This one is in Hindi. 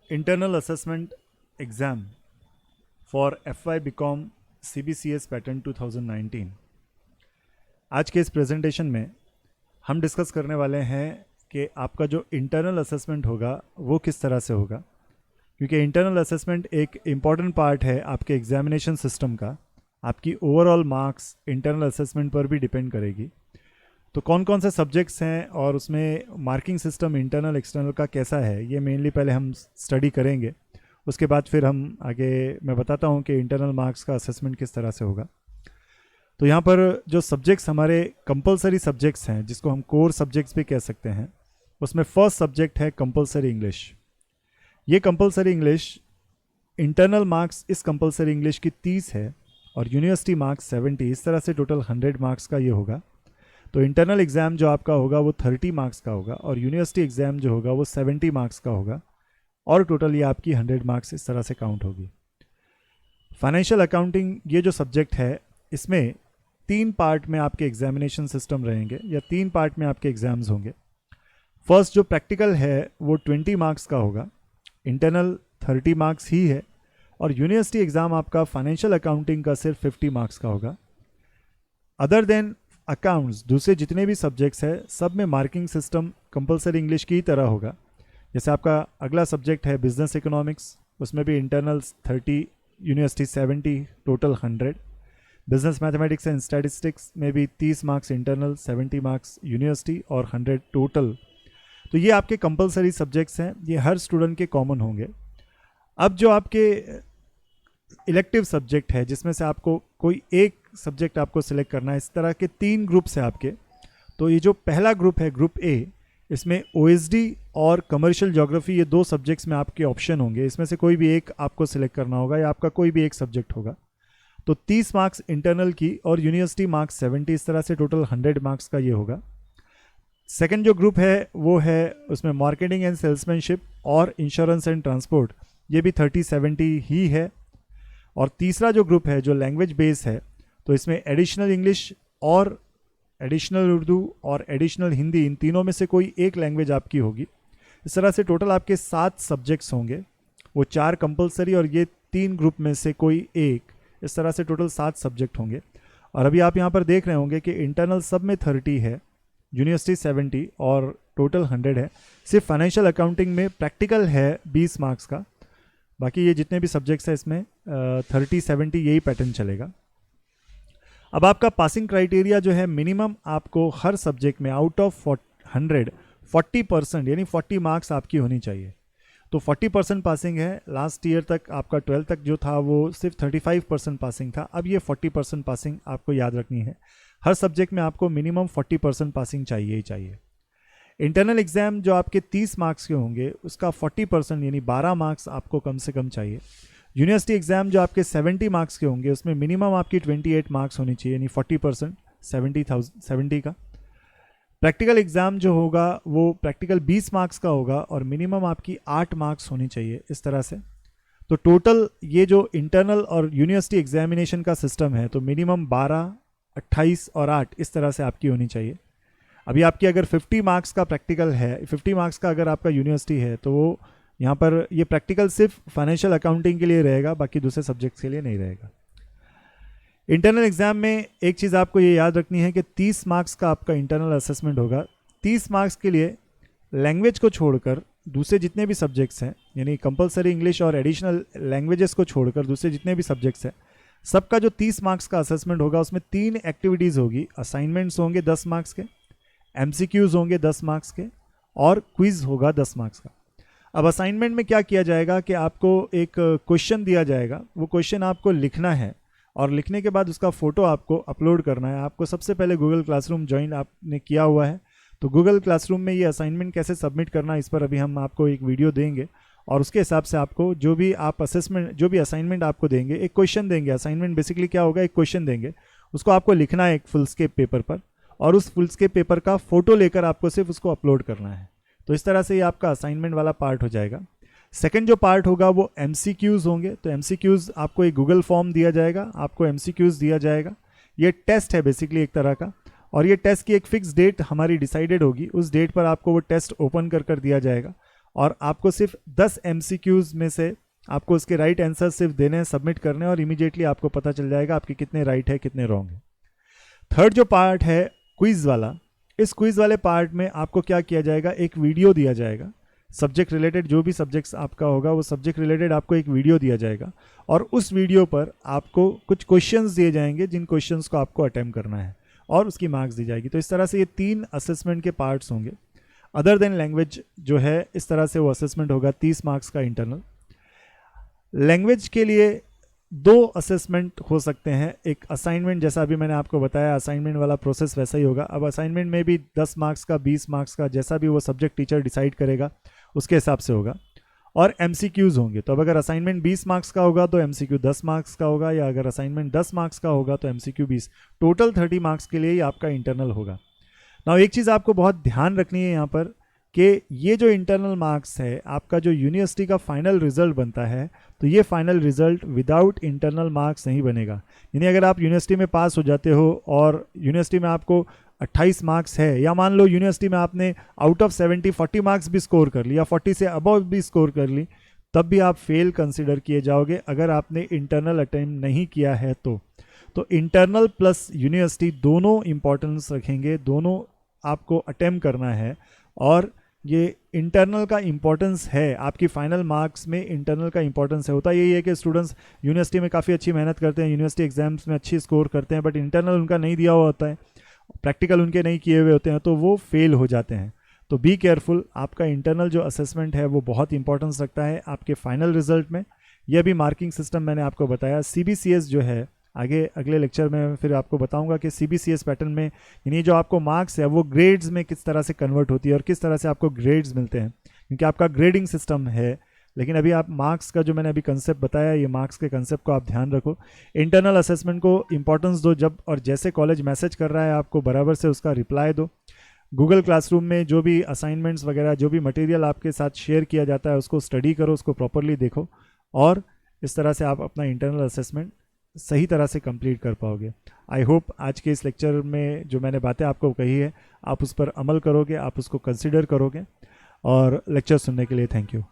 internal assessment exam for FY BCom CBCS pattern 2019। आज के इस प्रेजेंटेशन में हम डिस्कस करने वाले हैं कि आपका जो इंटरनल असेसमेंट होगा वो किस तरह से होगा, क्योंकि इंटरनल असेसमेंट एक इम्पॉर्टेंट पार्ट है आपके एग्जामिनेशन सिस्टम का। आपकी ओवरऑल मार्क्स इंटरनल असेसमेंट पर भी डिपेंड करेगी। तो कौन कौन से सब्जेक्ट्स हैं और उसमें मार्किंग सिस्टम इंटरनल एक्सटर्नल का कैसा है, ये मेनली पहले हम स्टडी करेंगे। उसके बाद फिर हम आगे मैं बताता हूँ कि इंटरनल मार्क्स का असेसमेंट किस तरह से होगा। तो यहाँ पर जो सब्जेक्ट्स हमारे कंपलसरी सब्जेक्ट्स हैं, जिसको हम कोर सब्जेक्ट्स भी कह सकते हैं, उसमें फर्स्ट सब्जेक्ट है कंपलसरी इंग्लिश। ये कंपलसरी इंग्लिश इंटरनल मार्क्स इस कंपलसरी इंग्लिश की 30 है और यूनिवर्सिटी मार्क्स 70, इस तरह से टोटल 100 मार्क्स का ये होगा। तो इंटरनल एग्ज़ाम जो आपका होगा वो 30 मार्क्स का होगा और यूनिवर्सिटी एग्ज़ाम जो होगा वो 70 मार्क्स का होगा और टोटल ये आपकी 100 मार्क्स इस तरह से काउंट होगी। फाइनेंशियल अकाउंटिंग ये जो सब्जेक्ट है, इसमें 3 पार्ट में आपके एग्जामिनेशन सिस्टम रहेंगे या 3 पार्ट में आपके एग्ज़ाम्स होंगे। फर्स्ट जो प्रैक्टिकल है वो 20 मार्क्स का होगा, इंटरनल 30 मार्क्स ही है और यूनिवर्सिटी एग्ज़ाम आपका फाइनेंशियल अकाउंटिंग का सिर्फ 50 मार्क्स का होगा। अदर देन अकाउंट्स दूसरे जितने भी सब्जेक्ट्स हैं सब में मार्किंग सिस्टम कंपलसरी इंग्लिश की तरह होगा। जैसे आपका अगला सब्जेक्ट है बिजनेस इकोनॉमिक्स, उसमें भी internals 30, university 70, total 100। Business mathematics and statistics में भी 30 मार्क्स इंटरनल, 70 मार्क्स यूनिवर्सिटी और 100 टोटल। तो ये आपके कंपलसरी सब्जेक्ट्स हैं, ये हर स्टूडेंट के कॉमन होंगे। अब जो आपके इलेक्टिव सब्जेक्ट है, जिसमें से आपको कोई एक सब्जेक्ट आपको सिलेक्ट करना है, इस तरह के 3 ग्रुप्स हैं आपके। तो ये जो पहला ग्रुप है ग्रुप ए, इसमें ओएसडी और कमर्शियल ज्योग्राफी ये 2 सब्जेक्ट्स में आपके ऑप्शन होंगे। इसमें से कोई भी एक आपको सिलेक्ट करना होगा या आपका कोई भी एक सब्जेक्ट होगा। तो 30 मार्क्स इंटरनल की और यूनिवर्सिटी मार्क्स 70, इस तरह से टोटल 100 मार्क्स का ये होगा। सेकेंड जो ग्रुप है वो है उसमें मार्केटिंग एंड सेल्समैनशिप और इंश्योरेंस एंड ट्रांसपोर्ट, ये भी 30-70 ही है। और तीसरा जो ग्रुप है जो लैंग्वेज बेस है, तो इसमें एडिशनल इंग्लिश और एडिशनल उर्दू और एडिशनल हिंदी, इन तीनों में से कोई एक लैंग्वेज आपकी होगी। इस तरह से टोटल आपके 7 सब्जेक्ट्स होंगे, वो 4 कंपलसरी और ये 3 ग्रुप में से कोई एक, इस तरह से टोटल 7 सब्जेक्ट होंगे। और अभी आप यहाँ पर देख रहे होंगे कि इंटरनल सब में 30 है, यूनिवर्सिटी 70 और टोटल 100 है। सिर्फ फाइनेंशियल अकाउंटिंग में प्रैक्टिकल है 20 मार्क्स का, बाकी ये जितने भी सब्जेक्ट्स हैं इसमें 30-70 यही पैटर्न चलेगा। अब आपका पासिंग क्राइटेरिया जो है, मिनिमम आपको हर सब्जेक्ट में आउट ऑफ 100 40% यानी 40 मार्क्स आपकी होनी चाहिए। तो 40% पासिंग है। लास्ट ईयर तक आपका 12 तक जो था वो सिर्फ 35% पासिंग था, अब ये 40% पासिंग आपको याद रखनी है। हर सब्जेक्ट में आपको मिनिमम 40% पासिंग चाहिए ही चाहिए। इंटरनल एग्ज़ाम जो आपके 30 मार्क्स के होंगे उसका 40% यानी 12 मार्क्स आपको कम से कम चाहिए। यूनिवर्सिटी एग्ज़ाम जो आपके 70 मार्क्स के होंगे उसमें मिनिमम आपकी 28 मार्क्स होनी चाहिए, यानी 40% 70 का। प्रैक्टिकल एग्ज़ाम जो होगा वो प्रैक्टिकल 20 मार्क्स का होगा और मिनिमम आपकी 8 मार्क्स होनी चाहिए, इस तरह से। तो टोटल ये जो इंटरनल और यूनिवर्सिटी एग्जामिनेशन का सिस्टम है, तो मिनिमम 12, 28 और 8 इस तरह से आपकी होनी चाहिए। अभी आपकी अगर 50 मार्क्स का प्रैक्टिकल है, 50 मार्क्स का अगर आपका यूनिवर्सिटी है, तो वो यहाँ पर ये प्रैक्टिकल सिर्फ फाइनेंशियल अकाउंटिंग के लिए रहेगा, बाकी दूसरे सब्जेक्ट्स के लिए नहीं रहेगा। इंटरनल एग्जाम में एक चीज़ आपको ये याद रखनी है कि 30 मार्क्स का आपका इंटरनल असेसमेंट होगा। 30 मार्क्स के लिए लैंग्वेज को छोड़कर दूसरे जितने भी सब्जेक्ट्स हैं, यानी कंपलसरी इंग्लिश और एडिशनल लैंग्वेजेस को छोड़कर दूसरे जितने भी सब्जेक्ट्स हैं, सबका जो 30 मार्क्स का असेसमेंट होगा उसमें 3 एक्टिविटीज़ होगी। असाइनमेंट्स होंगे 10 मार्क्स के, MCQs होंगे 10 मार्क्स के और क्विज़ होगा 10 मार्क्स का। अब असाइनमेंट में क्या किया जाएगा कि आपको एक क्वेश्चन दिया जाएगा, वो क्वेश्चन आपको लिखना है और लिखने के बाद उसका फ़ोटो आपको अपलोड करना है। आपको सबसे पहले गूगल क्लासरूम ज्वाइन आपने किया हुआ है, तो गूगल क्लासरूम में ये असाइनमेंट कैसे सबमिट करना है इस पर अभी हम आपको एक वीडियो देंगे और उसके हिसाब से आपको जो भी आप असाइनमेंट आपको देंगे, एक क्वेश्चन देंगे। असाइनमेंट बेसिकली क्या होगा, एक क्वेश्चन देंगे, उसको आपको लिखना है एक फुल स्केप पेपर पर और उस फुल स्केप पेपर का फ़ोटो लेकर आपको सिर्फ उसको अपलोड करना है। तो इस तरह से ये आपका असाइनमेंट वाला पार्ट हो जाएगा। सेकंड जो पार्ट होगा वो MCQs होंगे। तो MCQs आपको एक गूगल फॉर्म दिया जाएगा, आपको MCQs दिया जाएगा। ये टेस्ट है बेसिकली एक तरह का, और ये टेस्ट की एक फिक्स डेट हमारी डिसाइडेड होगी। उस डेट पर आपको वो टेस्ट ओपन कर दिया जाएगा और आपको सिर्फ 10 MCQs में से आपको उसके राइट आंसर सिर्फ देने हैं, सबमिट करने हैं, और इमीडिएटली आपको पता चल जाएगा आपके कितने राइट है कितने रॉन्ग है। थर्ड जो पार्ट है क्विज वाला, इस क्विज वाले पार्ट में आपको क्या किया जाएगा, एक वीडियो दिया जाएगा सब्जेक्ट रिलेटेड, जो भी सब्जेक्ट्स आपका होगा वो सब्जेक्ट रिलेटेड आपको एक वीडियो दिया जाएगा, और उस वीडियो पर आपको कुछ क्वेश्चंस दिए जाएंगे जिन क्वेश्चंस को आपको अटेम्प्ट करना है और उसकी मार्क्स दी जाएगी। तो इस तरह से ये 3 असेसमेंट के पार्ट्स होंगे। अदर देन लैंग्वेज जो है इस तरह से वो असेसमेंट होगा 30 मार्क्स का इंटरनल। लैंग्वेज के लिए 2 असेसमेंट हो सकते हैं, एक असाइनमेंट, जैसा अभी मैंने आपको बताया असाइनमेंट वाला प्रोसेस वैसा ही होगा। अब असाइनमेंट में भी 10 मार्क्स का 20 मार्क्स का जैसा भी वो सब्जेक्ट टीचर डिसाइड करेगा उसके हिसाब से होगा, और MCQs होंगे। तो अब अगर असाइनमेंट 20 मार्क्स का होगा तो MCQ 10 मार्क्स का होगा, या अगर असाइनमेंट 10 मार्क्स का होगा तो MCQ 20, टोटल 30 मार्क्स के लिए ही आपका इंटरनल होगा। नाउ एक चीज़ आपको बहुत ध्यान रखनी है यहाँ पर कि ये जो इंटरनल मार्क्स है आपका जो यूनिवर्सिटी का फाइनल रिजल्ट बनता है, तो ये final result without internal marks नहीं बनेगा। यानी अगर आप यूनिवर्सिटी में पास हो जाते हो और यूनिवर्सिटी में आपको 28 मार्क्स है, या मान लो यूनिवर्सिटी में आपने आउट ऑफ 70 40 मार्क्स भी स्कोर कर ली या 40 से अबव भी स्कोर कर ली, तब भी आप फेल कंसिडर किए जाओगे अगर आपने इंटरनल अटेम्प्ट नहीं किया है। तो इंटरनल प्लस यूनिवर्सिटी दोनों इंपॉर्टेंस रखेंगे, दोनों आपको अटेम्प्ट करना है। और ये इंटरनल का इम्पोर्टेंस है, आपकी फाइनल मार्क्स में इंटरनल का इम्पोर्टेंस है। होता यही है कि स्टूडेंट्स यूनिवर्सिटी में काफ़ी अच्छी मेहनत करते हैं, यूनिवर्सिटी एग्जाम्स में अच्छी स्कोर करते हैं, बट इंटरनल उनका नहीं दिया हुआ होता है, प्रैक्टिकल उनके नहीं किए हुए होते हैं, तो वो फेल हो जाते हैं। तो बी केयरफुल, आपका इंटरनल जो असेसमेंट है वो बहुत इंपॉर्टेंस रखता है आपके फाइनल रिजल्ट में। यह भी मार्किंग सिस्टम मैंने आपको बताया। CBCS जो है, आगे अगले लेक्चर में फिर आपको बताऊंगा कि CBCS पैटर्न में यानी जो आपको मार्क्स है वो ग्रेड्स में किस तरह से कन्वर्ट होती है और किस तरह से आपको ग्रेड्स मिलते हैं, क्योंकि आपका ग्रेडिंग सिस्टम है। लेकिन अभी आप मार्क्स का जो मैंने अभी कंसेप्ट बताया, ये मार्क्स के कंसेप्ट को आप ध्यान रखो, इंटरनल असेसमेंट को इंपॉर्टेंस दो। जब और जैसे कॉलेज मैसेज कर रहा है आपको बराबर से उसका रिप्लाई दो। गूगल क्लासरूम में जो भी असाइनमेंट्स वगैरह जो भी मटेरियल आपके साथ शेयर किया जाता है उसको स्टडी करो, उसको प्रॉपरली देखो, और इस तरह से आप अपना इंटरनल असेसमेंट सही तरह से कंप्लीट कर पाओगे। आई होप आज के इस लेक्चर में जो मैंने बातें आपको कही है आप उस पर अमल करोगे, आप उसको कंसिडर करोगे। और लेक्चर सुनने के लिए थैंक यू।